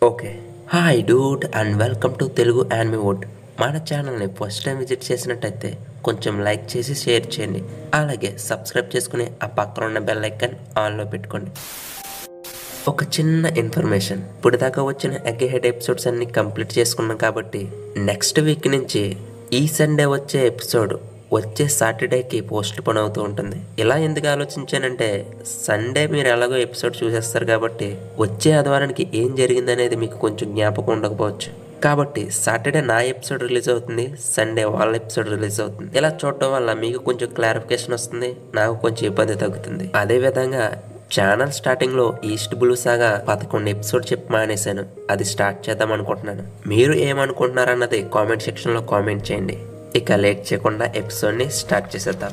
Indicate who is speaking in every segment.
Speaker 1: Okay. Hi dude and welcome to Telugu anime wood. మన ఛానల్ని first time visit చేసినట్టయితే కొంచెం లైక్ చేసి షేర్ చేయండి. అలాగే సబ్స్క్రైబ్ చేసుకుని ఆ పక్కన ఉన్న బెల్ ఐకాన్ ఆన్లో పెట్టుకోండి. ఒక చిన్న ఇన్ఫర్మేషన్, ఇప్పటిదాకా వచ్చిన అగేహెడ్ ఎపిసోడ్స్ అన్ని కంప్లీట్ చేసుకున్నాం కాబట్టి నెక్స్ట్ వీక్ నుంచి ఈ సండే వచ్చే ఎపిసోడ్ వచ్చే సాటర్డేకి పోస్ట్ పోన్ అవుతూ ఉంటుంది. ఇలా ఎందుకు ఆలోచించానంటే సండే మీరు ఎలాగో ఎపిసోడ్ చూసేస్తారు కాబట్టి వచ్చే ఆదివారానికి ఏం జరిగిందనేది మీకు కొంచెం జ్ఞాపకం ఉండకపోవచ్చు. కాబట్టి సాటర్డే నా ఎపిసోడ్ రిలీజ్ అవుతుంది, సండే వాళ్ళ ఎపిసోడ్ రిలీజ్ అవుతుంది. ఇలా చూడటం వల్ల మీకు కొంచెం క్లారిఫికేషన్ వస్తుంది, నాకు కొంచెం ఇబ్బంది తగ్గుతుంది. అదేవిధంగా ఛానల్ స్టార్టింగ్లో ఈస్ట్ బ్లూ సాగా 11 ఎపిసోడ్ చెప్పి మానేశాను, అది స్టార్ట్ చేద్దాం అనుకుంటున్నాను. మీరు ఏమనుకుంటున్నారన్నది కామెంట్ సెక్షన్లో కామెంట్ చేయండి. ఇక లేట్ చేయకుండా ఎపిసోడ్ని స్టార్ట్ చేసేద్దాం.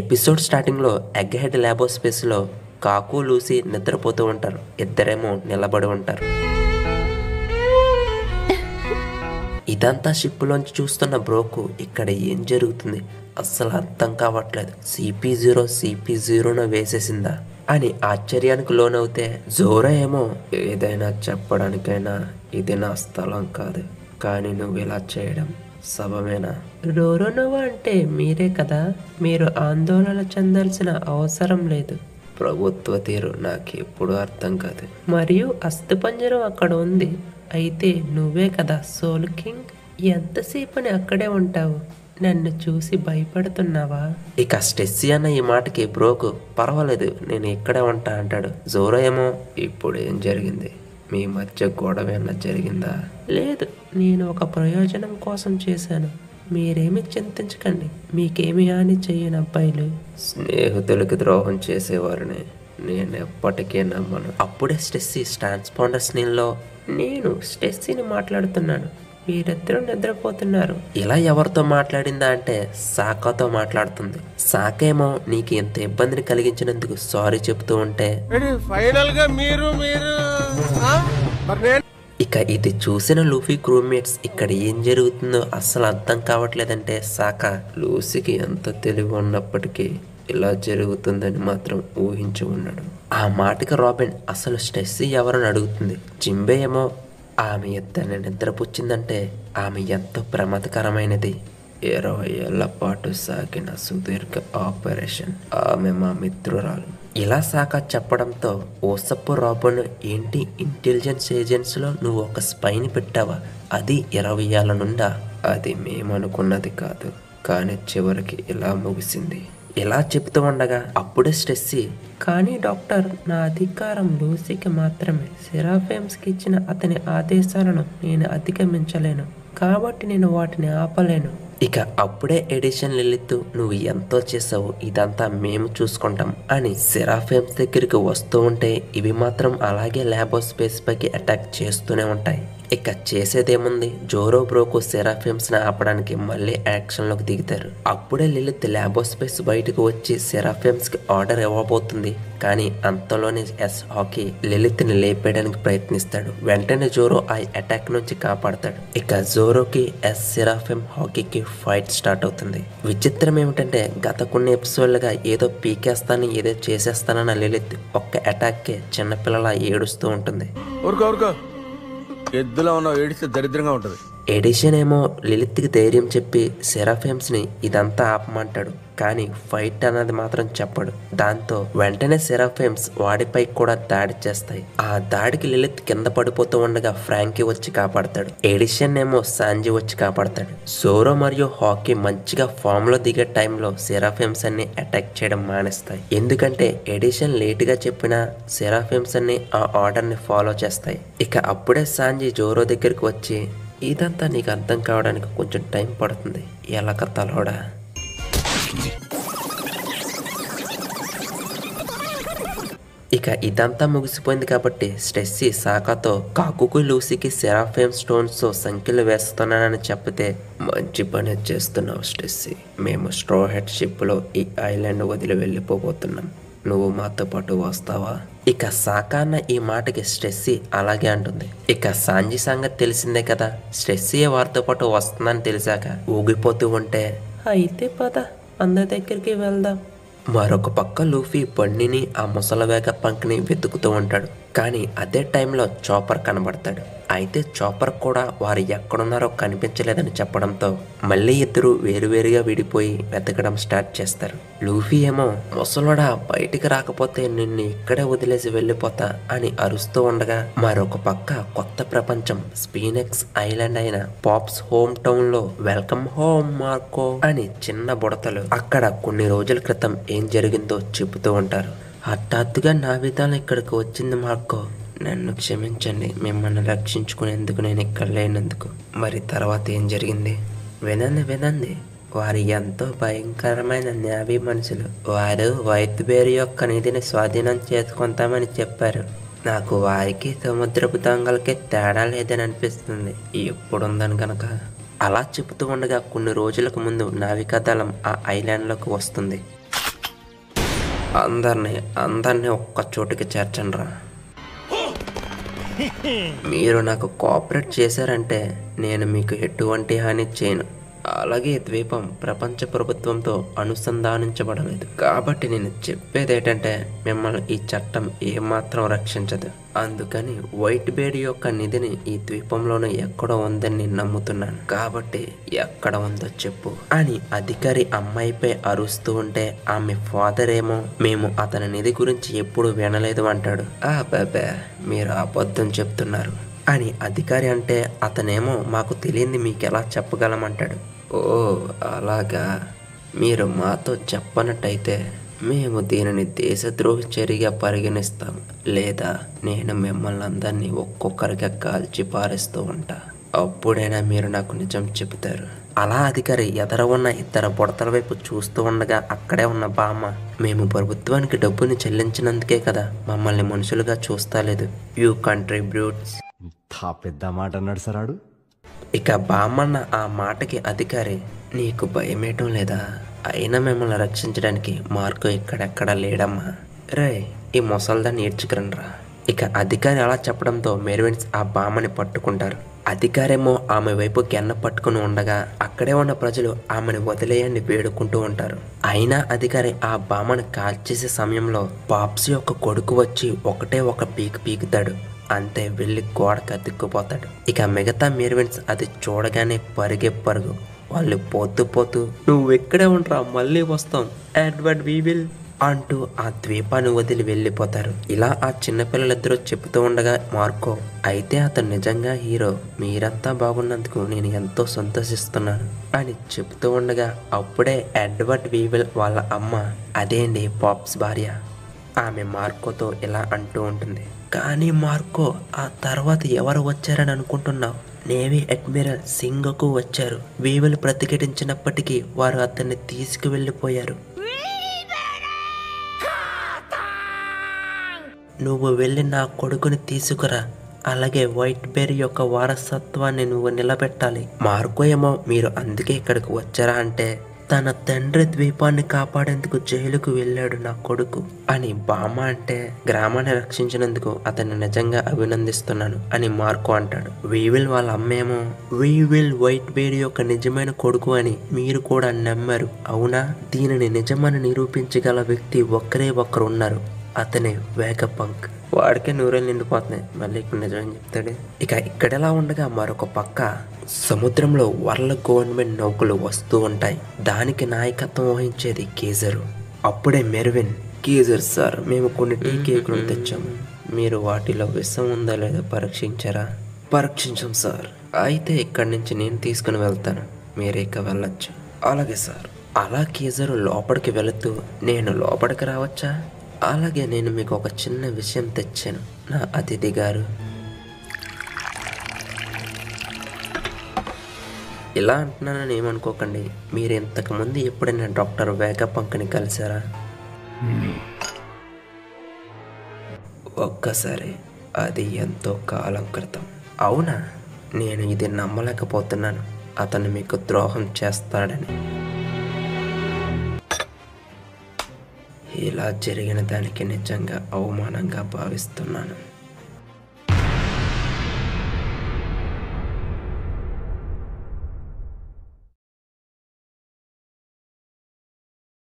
Speaker 1: ఎపిసోడ్ స్టార్టింగ్లో ఎగ్గహెడ్ ల్యాబో స్పేస్లో కాకు లూసీ నిద్రపోతూ ఉంటారు, ఇద్దరేమో నిలబడి ఉంటారు. ఇదంతా షిప్లోంచి చూస్తున్న బ్రోకు ఇక్కడ ఏం జరుగుతుంది అస్సలు అర్థం కావట్లేదు. CP0 వేసేసిందా అని ఆశ్చర్యానికి లోనవుతే జోరో ఏమో ఏదైనా చెప్పడానికైనా ఇది నా స్థలం కాదు, కానీ నువ్వు ఇలా చేయడం సబమేనా? రోరోనోవా అంటే మీరే కదా, మీరు ఆందోళన చెందాల్సిన అవసరం లేదు. ప్రభుత్వ తీరు నాకు ఎప్పుడు అర్థం కాదు. మరియు అస్థిపంజరం అక్కడ ఉంది, అయితే నువ్వే కదా సోల్ కింగ్. ఎంతసేపని అక్కడే ఉంటావు, నన్ను చూసి భయపడుతున్నావా? ఇక స్టెస్సీ అన్న ఈ మాటకి బ్రోకు పర్వాలేదు నేను ఇక్కడే ఉంటా అంటాడు. జోరో ఏమో ఇప్పుడు ఏం జరిగింది, మీ మధ్య గొడవ ఏమన్నా జరిగిందా? లేదు, నేను ఒక ప్రయోజనం కోసం చేశాను, మీరేమి చింతించకండి, మీకేమి హాని చెయ్యని అబ్బాయిలు. స్నేహితులకి ద్రోహం చేసేవారిని నేను ఎప్పటికీ నమ్మను. అప్పుడే స్టెస్సీ ట్రాన్స్పాండర్ స్నేల్లో నేను స్టెస్సీని మాట్లాడుతున్నాను, మీరిద్దరూ నిద్రపోతున్నారు. ఇలా ఎవరితో మాట్లాడిందా అంటే సాకాతో మాట్లాడుతుంది. సాకేమో నీకు ఎంత ఇబ్బందిని కలిగించినందుకు సారీ చెప్తూ ఉంటే ఇక ఇది చూసిన లూఫీ క్రూమేట్స్ ఇక్కడ ఏం జరుగుతుందో అస్సలు అర్థం కావట్లేదంటే సాకా లూసీకి ఎంత తెలివి ఉన్నప్పటికీ ఇలా జరుగుతుందని మాత్రం ఊహించి ఉన్నాడు. ఆ మాటకి రాబిన్ అసలు స్టెస్సీ ఎవరని అడుగుతుంది. జింబే ఏమో ఆమె ఇద్దరిని నిద్రపుచ్చిందంటే ఆమె ఎంతో ప్రమాదకరమైనది, 20 ఏళ్ల పాటు సాగిన సుదీర్ఘ ఆపరేషన్, ఆమె మా మిత్రురాలు. ఇలా సాకా చెప్పడంతో ఓసప్పు రాబిన్ ఏంటి ఇంటెలిజెన్స్ ఏజెన్సీలో నువ్వు ఒక స్పైని పెట్టావా, అది 20 ఏళ్ల నుండా? అది మేమనుకున్నది కాదు, కానీ చివరికి ఇలా ముగిసింది. ఇలా చెప్తూ ఉండగా అప్పుడే స్టెస్సీ కానీ డాక్టర్ నా అధికారం లూసీకి మాత్రమే, సెరాఫేమ్స్కి ఇచ్చిన అతని ఆదేశాలను నేను అధిగమించలేను, కాబట్టి నేను వాటిని ఆపలేను. ఇక అప్పుడే ఎడిషన్ లిలిత్ నువ్వు ఎంతో చేసావు, ఇదంతా మేము చూసుకుంటాం అని సెరాఫేమ్స్ దగ్గరికి వస్తూ ఉంటే ఇవి మాత్రం అలాగే ల్యాబో స్పేస్ పైకి అటాక్ చేస్తూనే ఉంటాయి. ఇక చేసేదేముంది, జోరో బ్రోకు సెరాఫిమ్స్ ని ఆపడానికి మళ్ళీ యాక్షన్ లోకి దిగుతారు. అప్పుడే లిలిత్ ల్యాబో స్పేస్ బయటకు వచ్చి సెరాఫిమ్స్ కి ఆర్డర్ ఇవ్వబోతుంది, కానీ అంతలోనే ఎస్ హాకీ లిలిత్ ని లేపేయడానికి ప్రయత్నిస్తాడు. వెంటనే జోరో ఆ అటాక్ నుంచి కాపాడతాడు. ఇక జోరోకి ఎస్ సెరాఫిమ్ హాకీకి ఫైట్ స్టార్ట్ అవుతుంది. విచిత్రం ఏమిటంటే గత కొన్ని ఎపిసోడ్లుగా ఏదో పీకేస్తాను ఏదో చేసేస్తానన్న లిలిత్ ఒక్క అటాక్ కే చిన్నపిల్లలా ఏడుస్తూ ఉంటుంది.
Speaker 2: ఎద్దులో ఉన్న ఏడిస్తే దరిద్రంగా ఉంటుంది.
Speaker 1: ఎడిషన్ ఏమో లిలిత్కి ధైర్యం చెప్పి సెరాఫిమ్స్ ని ఇదంతా ఆపమంటాడు, కానీ ఫైట్ అన్నది మాత్రం చెప్పడు. దాంతో వెంటనే సెరాఫిమ్స్ వాడిపై కూడా దాడి చేస్తాయి. ఆ దాడికి లిలిత్ కింద పడిపోతూ ఉండగా ఫ్రాంకీ వచ్చి కాపాడతాడు. ఎడిషన్ ఏమో సాంజీ వచ్చి కాపాడతాడు. జోరో మరియు హాకీ మంచిగా ఫామ్ లో దిగే టైంలో సెరాఫిమ్స్ అన్ని అటాక్ చేయడం మానేస్తాయి, ఎందుకంటే ఎడిషన్ లేట్ గా చెప్పిన సెరాఫిమ్స్ అన్ని ఆ ఆర్డర్ ని ఫాలో చేస్తాయి. ఇక అప్పుడే సాంజీ జోరో దగ్గరికి వచ్చి ఇదంతా నీకు అర్థం కావడానికి కొంచెం టైం పడుతుంది ఎలక తలోడా. ఇక ఇదంతా ముగిసిపోయింది కాబట్టి స్టెస్సీ సాకాతో కాకుకు లూసీకి సెరాఫేమ్ స్టోన్స్ తో సంఖ్యలు వేస్తున్నానని చెప్పితే మంచి పని చేస్తున్నావు స్టెస్సీ, మేము స్ట్రో హెడ్ షిప్ లో ఈ ఐలాండ్ వదిలి వెళ్ళిపోబోతున్నాం, నువ్వు మాతో పాటు వస్తావా? ఇక సాకాన్న ఈ మాటకి స్టెస్సీ అలాగే అంటుంది. ఇక సాంజీ సంగతి తెలిసిందే కదా, స్టెస్సీ వారితో పాటు వస్తుందని తెలిసాక ఊగిపోతూ ఉంటే అయితే పద అందరి దగ్గరికి వెళ్దాం. మరొక పక్క లూఫీ బండిని ఆ ముసలి వేగపంక్ని వెతుకుతూ ఉంటాడు. కానీ అదే టైంలో చాపర్ కనబడతాడు. అయితే చాపర్ కూడా వారు ఎక్కడున్నారో కనిపించలేదని చెప్పడంతో మళ్ళీ ఇద్దరు వేరువేరుగా విడిపోయి వెతకడం స్టార్ట్ చేస్తారు. లూఫీ ఏమో ముసలోడా బయటికి రాకపోతే నిన్ను ఇక్కడే వదిలేసి వెళ్ళిపోతా అని అరుస్తూ ఉండగా మరొక పక్క కొత్త ప్రపంచం స్పీనెక్స్ ఐలాండ్ అయిన పాప్స్ హోమ్ టౌన్ లో వెల్కమ్ హోమ్ మార్కో అని చిన్న బుడతలు అక్కడ కొన్ని రోజుల క్రితం ఏం జరిగిందో చెబుతూ ఉంటారు. హఠాత్తుగా నా విధానం ఇక్కడికి వచ్చింది మార్కో. నన్ను క్షమించండి, మిమ్మల్ని రక్షించుకునేందుకు నేను ఇక్కడ లేనందుకు. మరి తర్వాత ఏం జరిగింది? వినండి. వారు ఎంతో భయంకరమైన న్యావీ మనుషులు. వారు వైట్ బేర్ యొక్క నిధిని స్వాధీనం చేసుకుంటామని చెప్పారు. నాకు వారికి సముద్రపు దొంగలకి తేడా లేదని అనిపిస్తుంది ఎప్పుడుందని కనుక. అలా చెబుతూ ఉండగా కొన్ని రోజులకు ముందు నావికాదళం ఆ ఐలాండ్లోకి వస్తుంది. అందరినీ ఒక్క చోటుకి చేర్చండిరా. మీరు నాకు కోఆపరేట్ చేశారంటే నేను మీకు ఎటువంటి హాని చేయను. అలాగే ద్వీపం ప్రపంచ ప్రభుత్వంతో అనుసంధానించబడలేదు కాబట్టి నేను చెప్పేది ఏంటంటే మిమ్మల్ని ఈ చట్టం ఏమాత్రం రక్షించదు. అందుకని వైట్ బేడ్ యొక్క నిధిని ఈ ద్వీపంలోనే ఎక్కడో ఉందని నేను నమ్ముతున్నాను. కాబట్టి ఎక్కడ ఉందో చెప్పు అని అధికారి అమ్మాయిపై అరుస్తూ ఉంటే ఆమె ఫాదర్ ఏమో మేము అతని నిధి గురించి ఎప్పుడు వినలేదు అంటాడు. బాబా మీరు అబద్ధం చెప్తున్నారు అని అధికారి అంటే అతనేమో మాకు తెలియంది మీకు ఎలా చెప్పగలమంటాడు. ఓ అలాగా, మీరు మాతో చెప్పనట్టయితే మేము దీనిని దేశద్రోహి చర్యగా పరిగణిస్తాం, లేదా నేను మిమ్మల్ని అందరినీ ఒక్కొక్కరిగా కాల్చి పారేస్తూ ఉంటా. అప్పుడైనా మీరు నాకు నిజం చెబుతారు. అలా అధికారి ఎదర ఉన్న ఇద్దరు బుడతల వైపు చూస్తూ ఉండగా అక్కడే ఉన్న బామ్మ మేము ప్రభుత్వానికి డబ్బుని చెల్లించినందుకే కదా మమ్మల్ని మనుషులుగా చూస్తలేదు. You contributes.
Speaker 3: పెద్ద మాట అన్నాడు సరాడు.
Speaker 1: ఇక బామ్మన్న ఆ మాటకి అధికారి నీకు భయమేయటం లేదా? అయినా మిమ్మల్ని రక్షించడానికి మార్కు ఇక్కడెక్కడా లేడమ్మా. రే ఈ ముసల్దాన్ని ఏడ్చుకురండ్రా. ఇక అధికారి అలా చెప్పడంతో మెర్విన్స్ ఆ బామ్మని పట్టుకుంటారు. అధికారేమో ఆమె వైపు గెన్న పట్టుకుని ఉండగా అక్కడే ఉన్న ప్రజలు ఆమెను వదిలేయండి వేడుకుంటూ ఉంటారు. అయినా అధికారి ఆ బామ్మను కాల్చేసే సమయంలో పాప్స్ యొక్క కొడుకు వచ్చి ఒకటే ఒక పీకుతాడు. అంతే వెళ్ళి గోడకు అతుక్కుపోతాడు. ఇక మిగతా మెర్విన్స్ అది చూడగానే పరుగు వాళ్ళు పోతూ నువ్వు ఎక్కడే ఉండరా, మళ్ళీ వస్తాం, ఎడ్వర్డ్ వి విల్ అంటూ ఆ ద్వీపాన్ని వదిలి వెళ్ళిపోతారు. ఇలా ఆ చిన్నపిల్లలిద్దరూ చెబుతూ ఉండగా మార్కో అయితే అతను నిజంగా హీరో, మీరంతా బాగున్నందుకు నేను ఎంతో సంతోషిస్తున్నాను అని చెబుతూ ఉండగా అప్పుడే ఎడ్వర్డ్ వి విల్ వాళ్ళ అమ్మ అదేంటి పాప్స్ భార్య ఆమె మార్కోతో ఇలా అంటూ ఉంటుంది. కానీ మార్కో ఆ తర్వాత ఎవరు వచ్చారని అనుకుంటున్నావు? నేవీ అడ్మిరల్ సింగకు వచ్చారు. వీవులు ప్రతిఘటించినప్పటికీ వారు అతన్ని తీసుకువెళ్ళిపోయారు. నువ్వు వెళ్ళి నా కొడుకుని తీసుకురా, అలాగే వైట్ బేర్ యొక్క వారసత్వాన్ని నువ్వు నిలబెట్టాలి. మార్కో ఏమో మీరు అందుకే ఇక్కడికి వచ్చారా అంటే తన తండ్రి ద్వీపాన్ని కాపాడేందుకు జైలుకు వెళ్ళాడు నా కొడుకు అని బామ్మ అంటే గ్రామాన్ని రక్షించినందుకు అతన్ని నిజంగా అభినందిస్తున్నాను అని మార్కో అంటాడు. వీవిల్ వాళ్ళ అమ్మేమో వీవిల్ వైట్ బేర్ యొక్క నిజమైన కొడుకు అని మీరు కూడా నమ్మారు అవునా? దీనిని నిజమని నిరూపించగల వ్యక్తి ఒక్కరే ఒక్కరు ఉన్నారు, అతనే వేగపంక్. వాడికే నూరేళ్ళు నిండిపోతున్నాయి, మళ్ళీ ఇప్పుడు నిజమని చెప్తాడు. ఇక ఇక్కడెలా ఉండగా మరొక పక్క సముద్రంలో వరల్డ్ గవర్నమెంట్ నౌకలు వస్తూ ఉంటాయి. దానికి నాయకత్వం వహించేది కేజరు. అప్పుడే మెర్విన్ కేజర్ సార్ మేము కొన్ని టీ కేకులు తెచ్చాము, మీరు వాటిలో విషం ఉందా లేదా పరీక్షించారా? పరీక్షించాం సార్. అయితే ఇక్కడి నుంచి నేను తీసుకుని వెళ్తాను, మీరు ఇక వెళ్ళొచ్చు. అలాగే సార్. అలా కేజరు లోపలికి వెళుతూ నేను లోపలికి రావచ్చా? అలాగే నేను మీకు ఒక చిన్న విషయం తెచ్చాను నా అతిథి గారు. ఇలా అంటున్నానని ఏమనుకోకండి, మీరు ఇంతకుముందు ఎప్పుడైనా డాక్టర్ వేగపంక్ని కలిసారా? ఒక్కసారి, అది ఎంతో కాలం క్రితం. అవునా? నేను ఇది నమ్మలేకపోతున్నాను, అతను మీకు ద్రోహం చేస్తాడని. ఇలా జరిగిన దానికి నిజంగా అవమానంగా భావిస్తున్నాను.